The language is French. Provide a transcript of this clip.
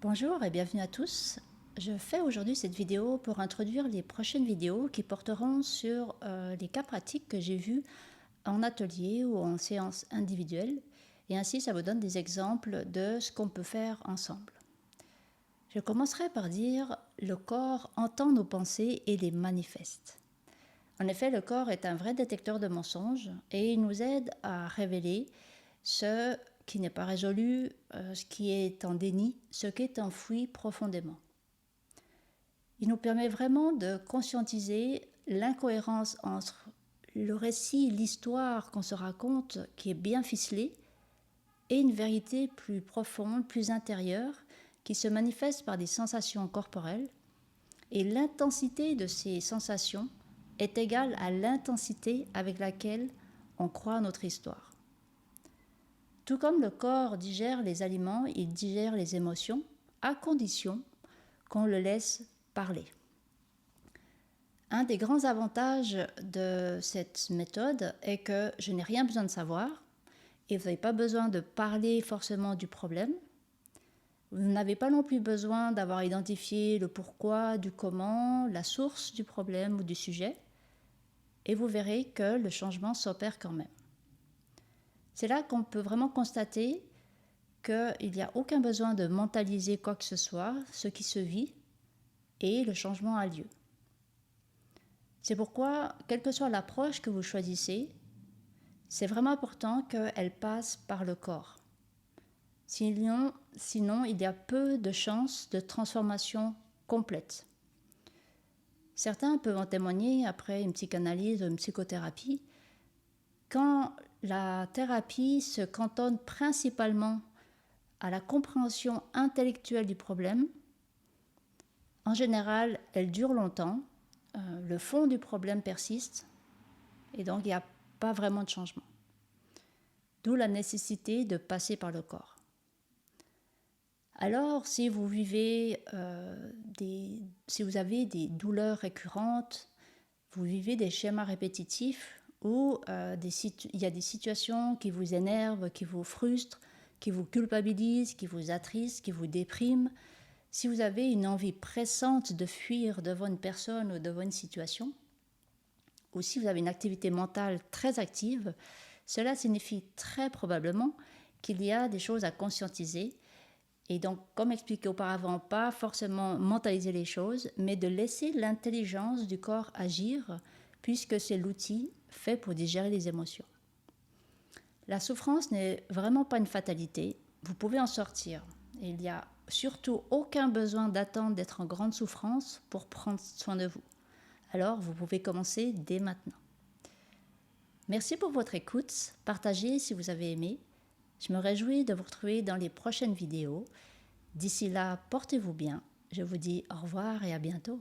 Bonjour et bienvenue à tous. Je fais aujourd'hui cette vidéo pour introduire les prochaines vidéos qui porteront sur les cas pratiques que j'ai vus en atelier ou en séance individuelle, et ainsi ça vous donne des exemples de ce qu'on peut faire ensemble. Je commencerai par dire le corps entend nos pensées et les manifeste. En effet, le corps est un vrai détecteur de mensonges et il nous aide à révéler ce qui n'est pas résolu, ce qui est en déni, ce qui est enfoui profondément. Il nous permet vraiment de conscientiser l'incohérence entre le récit, l'histoire qu'on se raconte, qui est bien ficelée, et une vérité plus profonde, plus intérieure, qui se manifeste par des sensations corporelles. Et l'intensité de ces sensations est égale à l'intensité avec laquelle on croit à notre histoire. Tout comme le corps digère les aliments, il digère les émotions, à condition qu'on le laisse parler. Un des grands avantages de cette méthode est que je n'ai rien besoin de savoir et vous n'avez pas besoin de parler forcément du problème. Vous n'avez pas non plus besoin d'avoir identifié le pourquoi, du comment, la source du problème ou du sujet. Et vous verrez que le changement s'opère quand même. C'est là qu'on peut vraiment constater qu'il n'y a aucun besoin de mentaliser quoi que ce soit, ce qui se vit, et le changement a lieu. C'est pourquoi, quelle que soit l'approche que vous choisissez, c'est vraiment important qu'elle passe par le corps. Sinon, il y a peu de chances de transformation complète. Certains peuvent en témoigner après une psychanalyse ou une psychothérapie. Quand la thérapie se cantonne principalement à la compréhension intellectuelle du problème, en général, elle dure longtemps, le fond du problème persiste, et donc il n'y a pas vraiment de changement. D'où la nécessité de passer par le corps. Alors, si vous avez des douleurs récurrentes, vous vivez des schémas répétitifs, ou il y a des situations qui vous énervent, qui vous frustrent, qui vous culpabilisent, qui vous attristent, qui vous dépriment, si vous avez une envie pressante de fuir devant une personne ou devant une situation, ou si vous avez une activité mentale très active, cela signifie très probablement qu'il y a des choses à conscientiser. Et donc, comme expliqué auparavant, pas forcément mentaliser les choses, mais de laisser l'intelligence du corps agir, puisque c'est l'outil fait pour digérer les émotions. La souffrance n'est vraiment pas une fatalité, vous pouvez en sortir. Et il n'y a surtout aucun besoin d'attendre d'être en grande souffrance pour prendre soin de vous. Alors, vous pouvez commencer dès maintenant. Merci pour votre écoute, partagez si vous avez aimé. Je me réjouis de vous retrouver dans les prochaines vidéos. D'ici là, portez-vous bien. Je vous dis au revoir et à bientôt.